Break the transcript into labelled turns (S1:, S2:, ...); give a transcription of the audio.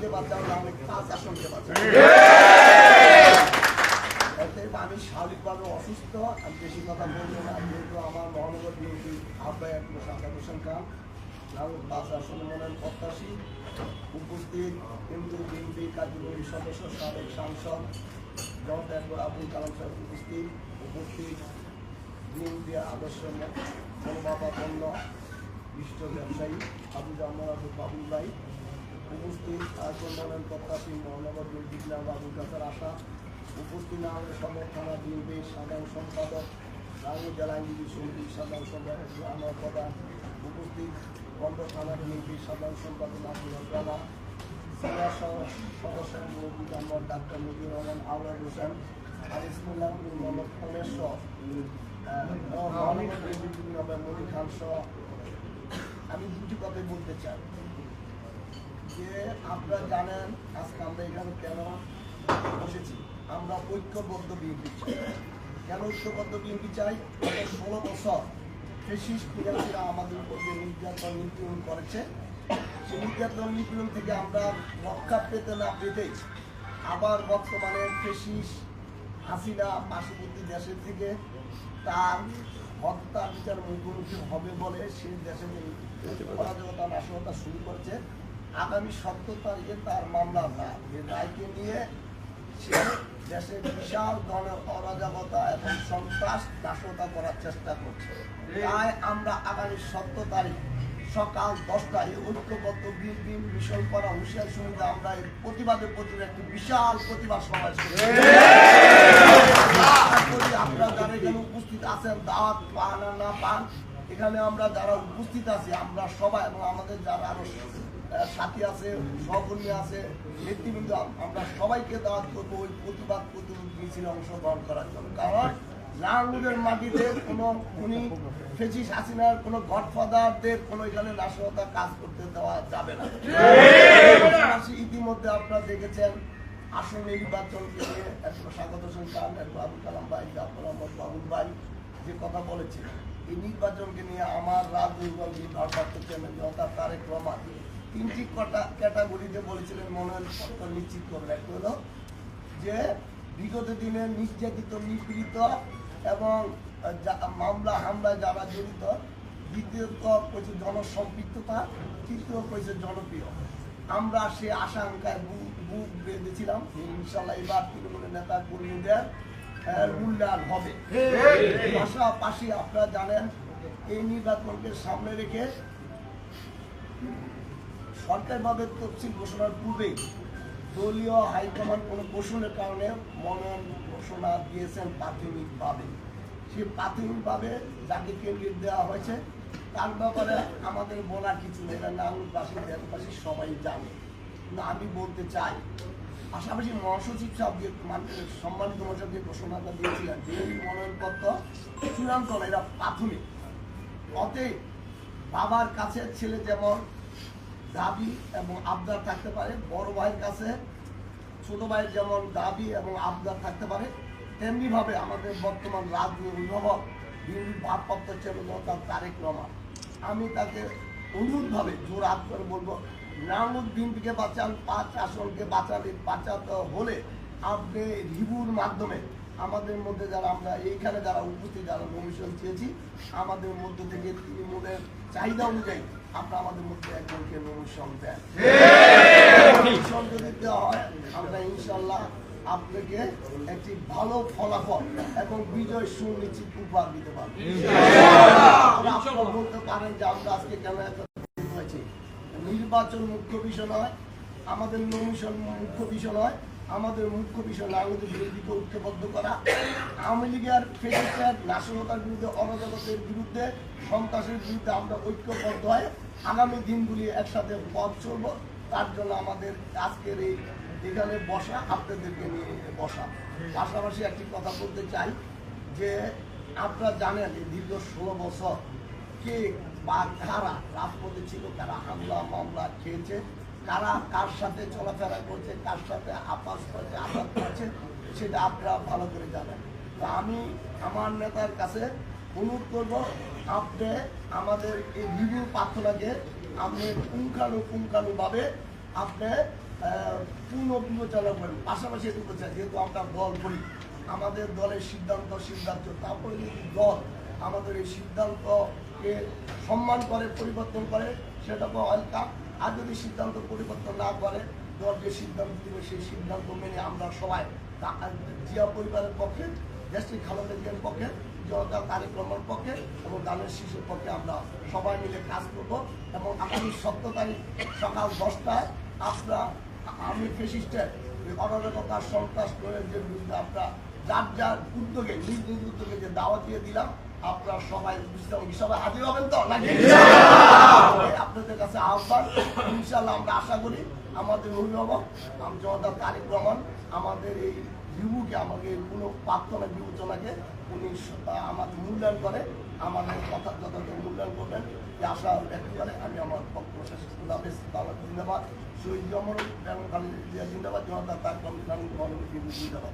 S1: আসনকে বাঁচাও, তাহলে 5 আসনকে বাঁচাও। আমি স্বাভাবিকভাবে অসুস্থ, আমি বেশি কথা বলবো না, যেহেতু আমার মহানগর বিএনপি আহ্বায়ক মোশাররফ হোসেন খান 5 আসনে মনোনয়ন প্রত্যাশী উপস্থিত, কিন্তু বিএনপি কার্যকরী সদস্য সাবেক সাংসদ জনাব একবার আবুল কালাম সাহেব উপস্থিত বিএনপি আদর্শ মনোভাবাপন্ন বিশিষ্ট ব্যবসায়ী আবু জামাল বাবুল ভাই উপস্থিত, মনোনয়ন প্রত্যাশী মহানগর বিএনপি আবুল কাসার আশা উপস্থিত, নারায়ণ সদর থানা বিএনপির সাধারণ সম্পাদক, নারায়ণ জেলা আইনজীবী সমিতির সাধারণ সম্পাদক আনোয়ার প্রধান উপস্থিত, বন্দর থানা বিএনপির সাধারণ সম্পাদক আব্দুল রানা, সিনিয়র সদস্য মোহাম্মদ ডাক্তার মুজিবুর রহমান আওয়াজ হোসেন, আলিসমুল্লাহ মোহাম্মদ কমেশ্বর, মনির খান সহ। আমি দুটি কথাই বলতে চাই যে আপনারা জানেন আজকে আমরা এখানে কেন বসেছি। আমরা ঐক্যবদ্ধ বিএনপি চাই। কেন ঐক্যবদ্ধ বিএনপি চাই? 16 বছর ফ্যাসিস্ট ফিরাসিরা আমাদের উপর যে নির্যাতন নিপীড়ন করেছে, সেই নির্যাতন নিপীড়ন থেকে আমরা রক্ষা পেতে না পেতেই আবার বর্তমানে ফ্যাসিস্ট হাসিনা পার্শ্ববর্তী দেশের থেকে তার হত্যা বিচার মুখোমুখি হবে বলে সেই দেশে অরাজকতা নাশকতা শুরু করেছে। আগামী 17 তারিখে তার মামলা রায়কে নিয়ে সে দেশের বিশাল ধরনের অরাজকতা এবং সন্ত্রাস নাশকতা করার চেষ্টা করছে। তাই আমরা আগামী 17 তারিখ সকাল 10টায় ঐক্যবদ্ধ বিএনপি মিশন করা হুঁশিয়ার সমিতি আমরা এর প্রতিবাদে একটি বিশাল প্রতিবাদ সমাবেশ করি। আপনারা যারা এখানে উপস্থিত আছেন, দাওয়াত পান আর না পান, এখানে আমরা যারা উপস্থিত আছি আমরা সবাই এবং আমাদের যারা আরো সাথী আছে, সহকর্মী আছে, নেতৃবৃন্দ, আমরা সবাইকে দাওয়াত করবো ওই প্রতিবাদ মিছিলে অংশগ্রহণ করার জন্য। কারণ নারায়ণগঞ্জের মাটিতে কোনো খুনি ফেসিস্ট হাসিনার কোনো গডফাদারদের কোনো এখানে নাশকতা কাজ করতে দেওয়া যাবে না। ইতিমধ্যে আপনারা দেখেছেন আসন নির্বাচনকে নিয়ে স্বাগত হোসেন খান, আবুল কালাম ভাই, জাফর আহমদ বাবুল ভাই যে কথা বলেছে, এই নির্বাচনকে নিয়ে আমার রাজনৈতিক ভারপ্রাপ্ত চেয়ারম্যান জনাব তারেক রহমান 3টি ক্যাটাগরিতে বলেছিলেন মনোনয়ন পত্র নিশ্চিত করবেন। একটা হলো যে বিগত দিনে নির্যাতিত নিপীড়িত এবং মামলা হামলায় যারা জড়িত, দ্বিতীয়ত কইছে জনসম্পৃক্ততা, তৃতীয় কইছে জনপ্রিয়। আমরা সে আশঙ্কায় বুক বেঁধেছিলাম ইনশাল্লাহ এবার তৃণমূলের নেতা কর্মীদের মূল্যায়ন হবে। পাশাপাশি আপনারা জানেন এই নির্বাচনকে সামনে রেখে সরকারিভাবে তফসিল ঘোষণার পূর্বেই দলীয় হাইকমান্ড কোনো প্রশ্নের কারণে মনোনয়ন ঘোষণা দিয়েছেন প্রাথমিকভাবে। সেই প্রাথমিকভাবে যাকে ক্যান্ডিডেট দেওয়া হয়েছে তার ব্যাপারে আমাদের বলার কিছু নেই, নারায়ণগঞ্জবাসী দেশবাসী সবাই জানে। কিন্তু আমি বলতে চাই, পাশাপাশি মহাসচিব সাহেব যে সম্মানিত মহাসচিব যে ঘোষণাটা দিয়েছিলেন যে এই মনোনয়নপত্র চূড়ান্ত না, এরা প্রাথমিক। অতএব বাবার কাছে ছেলে যেমন দাবি এবং আবদার থাকতে পারে, বড় ভাইয়ের কাছে ছোট ভাইয়ের যেমন দাবি এবং আবদার থাকতে পারে, তেমনি ভাবে আমাদের বর্তমান রাজনীতির অভিভাবক বিএনপির ভারপ্রাপ্ত চেয়ারম্যান তারেক রহমান, আমি তাকে অনুরোধভাবে জোর হাত করে বলবো, নারায়ণগঞ্জ বিএনপিকে বাঁচান, 5 আসনকে বাঁচাতে হলে আপনি রিভিউর মাধ্যমে আমাদের মধ্যে যারা আমরা এইখানে যারা উপস্থিত যারা নমিনেশন চেয়েছি, আমাদের মধ্য থেকে তৃণমূলের চাহিদা অনুযায়ী আপনারা আমাদের মধ্যে একজনকে নমিনেশন দেন। যদি দেওয়া হয় আমরা ইনশাল্লাহ আপনাকে একটি ভালো ফলাফল এবং বিজয় সুনিশ্চিত উপহার দিতে পারবো। আপনারা বলতে পারেন যে আমরা আজকে কেন এত হয়েছে, নির্বাচন মুখ্য বিষয় নয়, আমাদের নমিনেশন মুখ্য বিষয় নয়, আমাদের মুখ্য বিষয় নাগরিক বিরোধীকে ঐক্যবদ্ধ করা, আওয়ামী লীগের ফেসিস্টের নাশকতার বিরুদ্ধে, অরাজকতার বিরুদ্ধে, সন্ত্রাসের বিরুদ্ধে আমরা ঐক্যবদ্ধ হয়ে আগামী দিনগুলি একসাথে পথ চলবো। তার জন্য আমাদের আজকের এই এখানে বসা, আপনাদেরকে নিয়ে বসা। পাশাপাশি একটি কথা বলতে চাই যে আপনারা জানেন এই দীর্ঘ 16 বছর কে বা কারা রাজপথে ছিল, কারা হামলা মামলা খেয়েছে, কারা কার সাথে চলাফেরা করছে, কার সাথে আপাস করেছে, আঘাত করেছে, সেটা আপনারা ভালো করে জানেন। তো আমি আমার নেতার কাছে অনুরোধ করব, আপনি আমাদের এই রিভিউ প্রার্থনাকে আপনি পুঙ্খানুপুঙ্খানুভাবে আপনি পূর্ণ বিবেচনা করেন। পাশাপাশি এটুকু চাই, যেহেতু আমরা দল করি, আমাদের দলের সিদ্ধান্ত, তারপরে যদি দল আমাদের এই সিদ্ধান্তকে সম্মান করে, পরিবর্তন করে, সেটা তো ওয়েলকাম। আর যদি সিদ্ধান্ত পরিবর্তন না করে, দল যে সিদ্ধান্ত দিবে সেই সিদ্ধান্ত মেনে আমরা সবাই জিয়া পরিবারের পক্ষে, দেশটি খালেদা জিয়ার পক্ষে, জনতা তারেক রহমানের পক্ষে এবং ধানের শিশুর পক্ষে আমরা সবাই মিলে কাজ করব। এবং আগামী 17 তারিখ সকাল 10টায় আপনারা আমি ফেসিস্টের অরাজকতা, সন্ত্রাস প্রয়োগের বিরুদ্ধে আমরা যার যার উদ্যোগে, নিজ নিজ উদ্যোগে যে দাওয়াত দিয়ে দিলাম, আপনারা সবাই সবাই হাজির হবেন তো নাকি? আপনাদের কাছে আহ্বান, ইনশাল্লাহ আমরা আশা করি আমাদের অভিভাবক জনতা তারেক রহমান আমাদের এই রিভিউকে, আমাকে কোনো প্রার্থনা বিবেচনাকে উনি আমাদের মূল্যায়ন করে, আমাদের কথা যথাযথ মূল্যায়ন করবেন, যে আশা ব্যক্ত করে। আমি আমার বক্তব্য শেষ করতে জিন্দাবাদ, শহীদ জমর বেগম খালেদা জিয়া জিন্দাবাদ, জনতা তারেক রহমান জিন্দাবাদ।